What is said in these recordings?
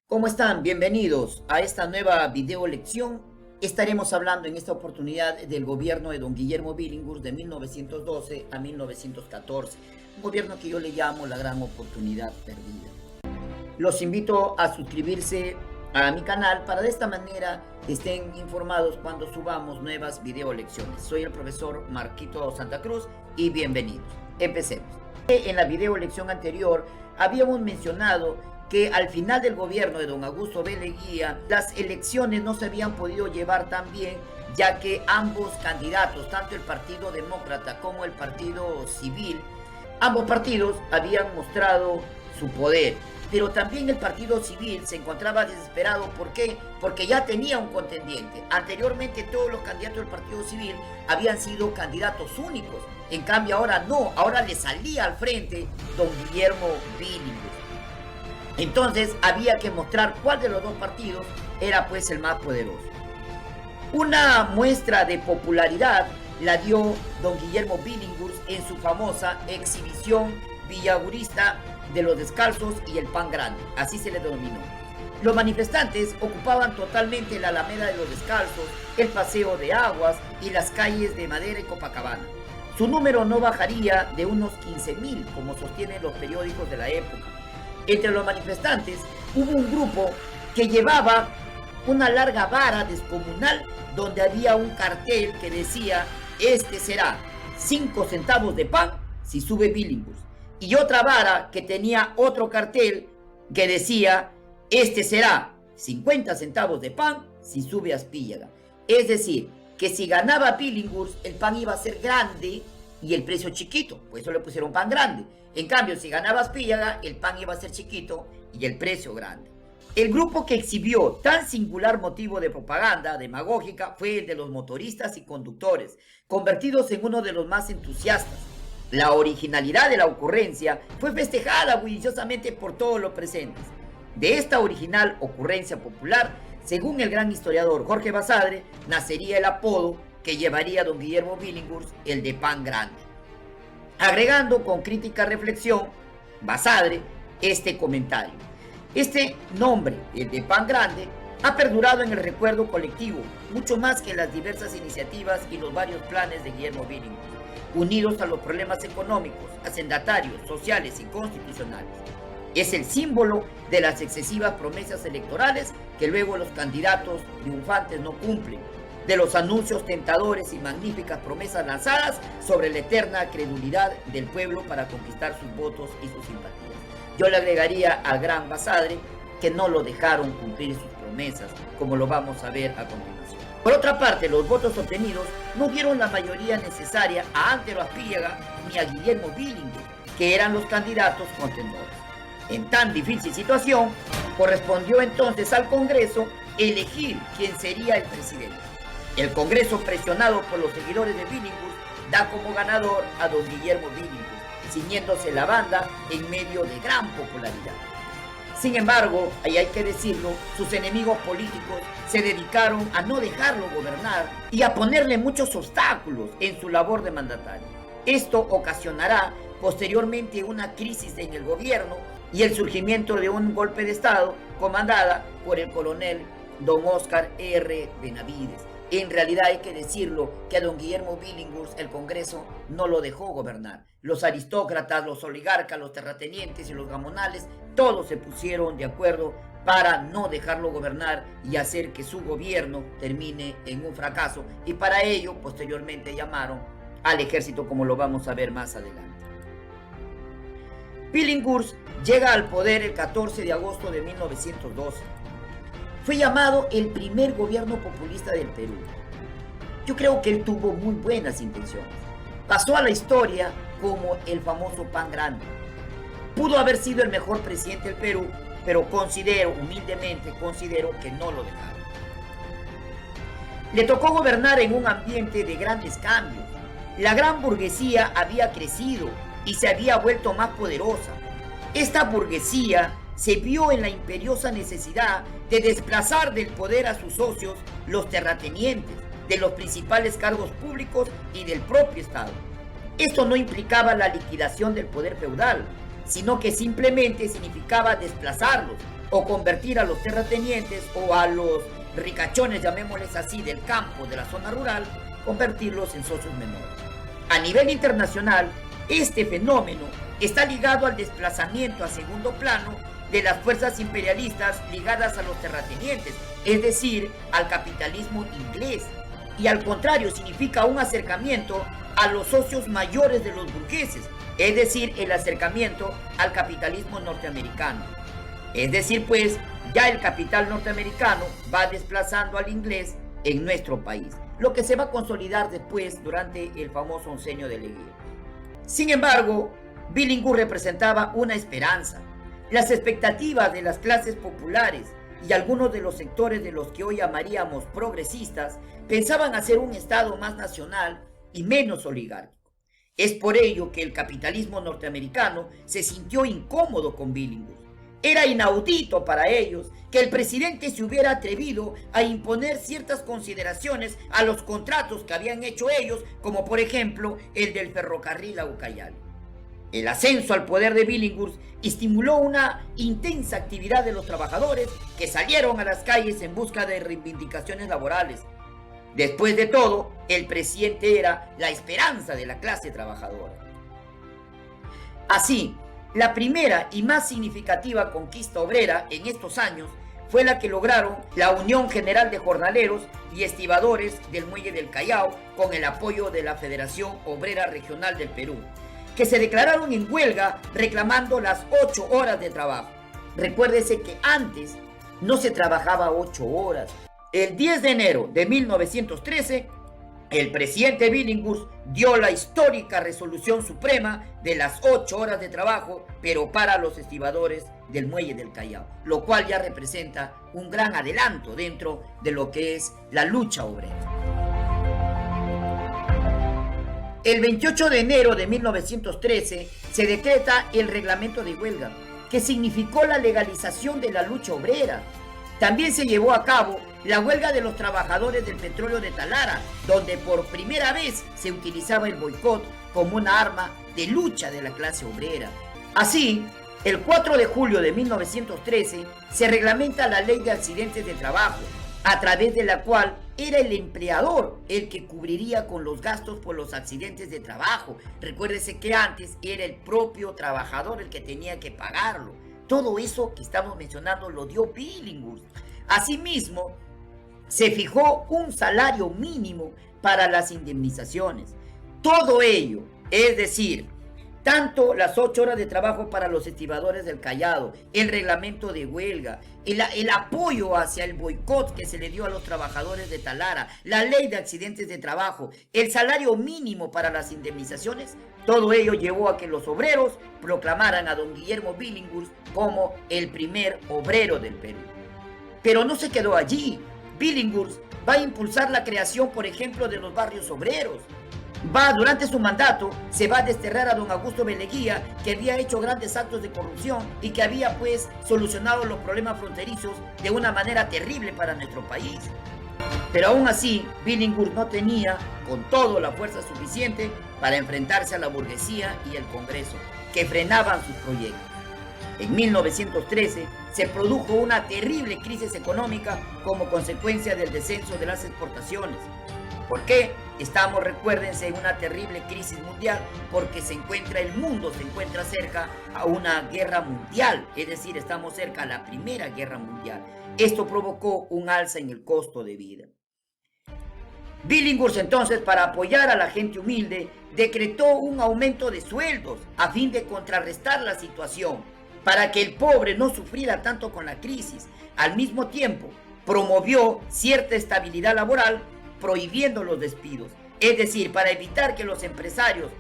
¿Cómo están? Bienvenidos a esta nueva video lección. Estaremos hablando en esta oportunidad del gobierno de don Guillermo Billinghurst de 1912 a 1914, un gobierno que yo le llamo la gran oportunidad perdida. Los invito a suscribirse a mi canal para de esta manera estén informados cuando subamos nuevas video lecciones. Soy el profesor Marquito Santa Cruz y bienvenidos. Empecemos. En la video lección anterior habíamos mencionado que al final del gobierno de don Augusto B. Leguía, las elecciones no se habían podido llevar tan bien, ya que ambos candidatos, tanto el Partido Demócrata como el Partido Civil, ambos partidos habían mostrado su poder. Pero también el Partido Civil se encontraba desesperado. ¿Por qué? Porque ya tenía un contendiente. Anteriormente todos los candidatos del Partido Civil habían sido candidatos únicos. En cambio ahora no, ahora le salía al frente don Guillermo Billinghurst. Entonces había que mostrar cuál de los dos partidos era pues el más poderoso. Una muestra de popularidad la dio don Guillermo Billinghurst en su famosa exhibición villagurista de los descalzos y el pan grande, así se le denominó. Los manifestantes ocupaban totalmente la Alameda de los Descalzos, el Paseo de Aguas y las calles de Madera y Copacabana. Su número no bajaría de unos 15.000, como sostienen los periódicos de la época. Entre los manifestantes hubo un grupo que llevaba una larga vara descomunal donde había un cartel que decía: este será 5 centavos de pan si sube Billinghurst. Y otra vara que tenía otro cartel que decía: este será 50 centavos de pan si sube Aspíllaga. Es decir, que si ganaba Billinghurst el pan iba a ser grande y el precio chiquito, por eso le pusieron pan grande. En cambio, si ganaba Aspíllaga, el pan iba a ser chiquito y el precio grande. El grupo que exhibió tan singular motivo de propaganda demagógica fue el de los motoristas y conductores, convertidos en uno de los más entusiastas. La originalidad de la ocurrencia fue festejada bulliciosamente por todos los presentes. De esta original ocurrencia popular, según el gran historiador Jorge Basadre, nacería el apodo que llevaría don Guillermo Billinghurst, el de pan grande. Agregando con crítica reflexión, Basadre, este comentario: este nombre, el de pan grande, ha perdurado en el recuerdo colectivo, mucho más que las diversas iniciativas y los varios planes de Guillermo Billinghurst, unidos a los problemas económicos, hacendatarios, sociales y constitucionales. Es el símbolo de las excesivas promesas electorales que luego los candidatos triunfantes no cumplen, de los anuncios tentadores y magníficas promesas lanzadas sobre la eterna credulidad del pueblo para conquistar sus votos y sus simpatías. Yo le agregaría al gran Basadre que no lo dejaron cumplir sus promesas, como lo vamos a ver a continuación. Por otra parte, los votos obtenidos no dieron la mayoría necesaria a Antero Aspíllaga ni a Guillermo Billinghurst, que eran los candidatos contendores. En tan difícil situación, correspondió entonces al Congreso elegir quién sería el presidente. El Congreso, presionado por los seguidores de Billinghurst, da como ganador a don Guillermo Billinghurst, ciñéndose la banda en medio de gran popularidad. Sin embargo, y hay que decirlo, sus enemigos políticos se dedicaron a no dejarlo gobernar y a ponerle muchos obstáculos en su labor de mandatario. Esto ocasionará posteriormente una crisis en el gobierno y el surgimiento de un golpe de Estado comandada por el coronel don Óscar R. Benavides. En realidad hay que decirlo que a don Guillermo Billinghurst el Congreso no lo dejó gobernar. Los aristócratas, los oligarcas, los terratenientes y los gamonales, todos se pusieron de acuerdo para no dejarlo gobernar y hacer que su gobierno termine en un fracaso. Y para ello, posteriormente llamaron al ejército, como lo vamos a ver más adelante. Billinghurst llega al poder el 14 de agosto de 1912. Fue llamado el primer gobierno populista del Perú. Yo creo que él tuvo muy buenas intenciones. Pasó a la historia como el famoso pan grande. Pudo haber sido el mejor presidente del Perú, pero humildemente considero que no lo dejaron. Le tocó gobernar en un ambiente de grandes cambios. La gran burguesía había crecido y se había vuelto más poderosa. Esta burguesía se vio en la imperiosa necesidad de desplazar del poder a sus socios, los terratenientes, de los principales cargos públicos y del propio Estado. Esto no implicaba la liquidación del poder feudal, sino que simplemente significaba desplazarlos o convertir a los terratenientes o a los ricachones, llamémosles así, del campo, de la zona rural, convertirlos en socios menores. A nivel internacional, este fenómeno está ligado al desplazamiento a segundo plano de las fuerzas imperialistas ligadas a los terratenientes, es decir, al capitalismo inglés, y al contrario significa un acercamiento a los socios mayores de los burgueses, es decir, el acercamiento al capitalismo norteamericano. Es decir, pues, ya el capital norteamericano va desplazando al inglés en nuestro país, lo que se va a consolidar después durante el famoso oncenio de Leguía. Sin embargo, Billinghurst representaba una esperanza. Las expectativas de las clases populares y algunos de los sectores de los que hoy llamaríamos progresistas pensaban hacer un Estado más nacional y menos oligárquico. Es por ello que el capitalismo norteamericano se sintió incómodo con Billinghurst. Era inaudito para ellos que el presidente se hubiera atrevido a imponer ciertas consideraciones a los contratos que habían hecho ellos, como por ejemplo el del ferrocarril a Ucayali. El ascenso al poder de Billinghurst estimuló una intensa actividad de los trabajadores que salieron a las calles en busca de reivindicaciones laborales. Después de todo, el presidente era la esperanza de la clase trabajadora. Así, la primera y más significativa conquista obrera en estos años fue la que lograron la Unión General de Jornaleros y Estibadores del Muelle del Callao con el apoyo de la Federación Obrera Regional del Perú, que se declararon en huelga reclamando las 8 horas de trabajo. Recuérdese que antes no se trabajaba 8 horas. El 10 de enero de 1913, el presidente Billinghurst dio la histórica resolución suprema de las 8 horas de trabajo, pero para los estibadores del Muelle del Callao, lo cual ya representa un gran adelanto dentro de lo que es la lucha obrera. El 28 de enero de 1913 se decreta el reglamento de huelga, que significó la legalización de la lucha obrera. También se llevó a cabo la huelga de los trabajadores del petróleo de Talara, donde por primera vez se utilizaba el boicot como una arma de lucha de la clase obrera. Así, el 4 de julio de 1913 se reglamenta la Ley de Accidentes de Trabajo, a través de la cual era el empleador el que cubriría con los gastos por los accidentes de trabajo. Recuérdese que antes era el propio trabajador el que tenía que pagarlo. Todo eso que estamos mencionando lo dio Billinghurst. Asimismo, se fijó un salario mínimo para las indemnizaciones. Todo ello, es decir, tanto las 8 horas de trabajo para los estibadores del Callao, el reglamento de huelga, el apoyo hacia el boicot que se le dio a los trabajadores de Talara, la ley de accidentes de trabajo, el salario mínimo para las indemnizaciones, todo ello llevó a que los obreros proclamaran a don Guillermo Billinghurst como el primer obrero del Perú. Pero no se quedó allí. Billinghurst va a impulsar la creación, por ejemplo, de los barrios obreros. Durante su mandato, se va a desterrar a don Augusto B. Leguía, que había hecho grandes actos de corrupción y que había pues solucionado los problemas fronterizos de una manera terrible para nuestro país. Pero aún así, Billinghurst no tenía con todo la fuerza suficiente para enfrentarse a la burguesía y el Congreso, que frenaban sus proyectos. En 1913 se produjo una terrible crisis económica como consecuencia del descenso de las exportaciones. ¿Por qué? Estamos, recuérdense, en una terrible crisis mundial porque el mundo se encuentra cerca a una guerra mundial, es decir, estamos cerca a la Primera Guerra Mundial. Esto provocó un alza en el costo de vida. Billinghurst entonces, para apoyar a la gente humilde, decretó un aumento de sueldos a fin de contrarrestar la situación, para que el pobre no sufriera tanto con la crisis. Al mismo tiempo, promovió cierta estabilidad laboral, prohibiendo los despidos, es decir, para evitar que los empresarios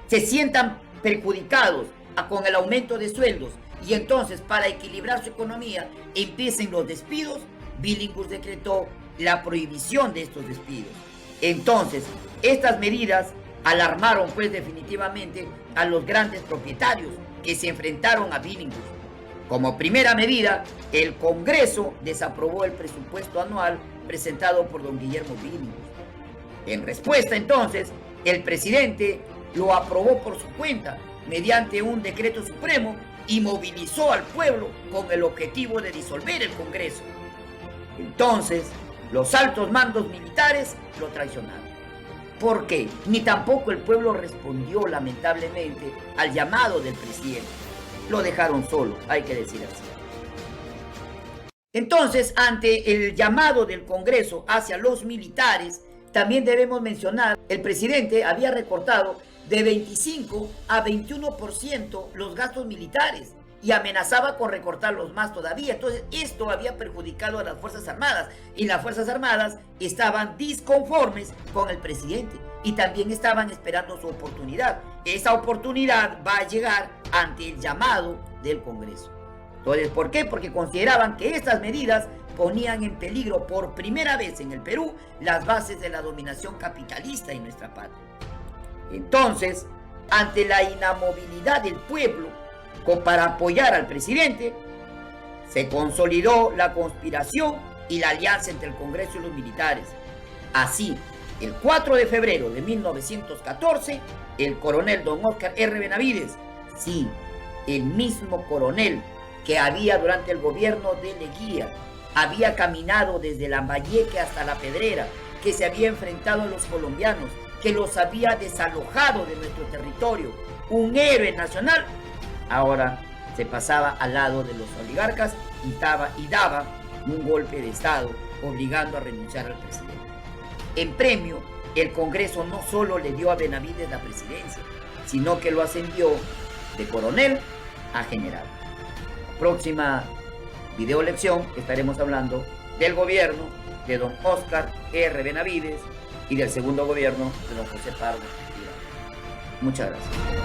se sientan perjudicados con el aumento de sueldos y entonces para equilibrar su economía empiecen los despidos. Billinghurst decretó la prohibición de estos despidos. Entonces, estas medidas alarmaron pues definitivamente a los grandes propietarios que se enfrentaron a Billinghurst. Como primera medida, el Congreso desaprobó el presupuesto anual presentado por don Guillermo Billinghurst. En respuesta, entonces, el presidente lo aprobó por su cuenta mediante un decreto supremo y movilizó al pueblo con el objetivo de disolver el Congreso. Entonces, los altos mandos militares lo traicionaron. ¿Por qué? Ni tampoco el pueblo respondió lamentablemente al llamado del presidente. Lo dejaron solo, hay que decir así. Entonces, ante el llamado del Congreso hacia los militares, también debemos mencionar, el presidente había recortado de 25 a 21% los gastos militares y amenazaba con recortarlos más todavía. Entonces, esto había perjudicado a las Fuerzas Armadas y las Fuerzas Armadas estaban disconformes con el presidente y también estaban esperando su oportunidad. Esa oportunidad va a llegar ante el llamado del Congreso. Entonces, ¿por qué? Porque consideraban que estas medidas ponían en peligro por primera vez en el Perú las bases de la dominación capitalista en nuestra patria. Entonces, ante la inamovilidad del pueblo para apoyar al presidente, se consolidó la conspiración y la alianza entre el Congreso y los militares. Así, el 4 de febrero de 1914, el coronel don Óscar R. Benavides, sí, el mismo coronel que había durante el gobierno de Leguía, había caminado desde Lambayeque hasta La Pedrera, que se había enfrentado a los colombianos, que los había desalojado de nuestro territorio, un héroe nacional, ahora se pasaba al lado de los oligarcas y daba un golpe de Estado, obligando a renunciar al presidente. En premio, el Congreso no solo le dio a Benavides la presidencia, sino que lo ascendió de coronel a general. Próxima video lección estaremos hablando del gobierno de don Óscar R. Benavides y del segundo gobierno de don José Pardo. Muchas gracias.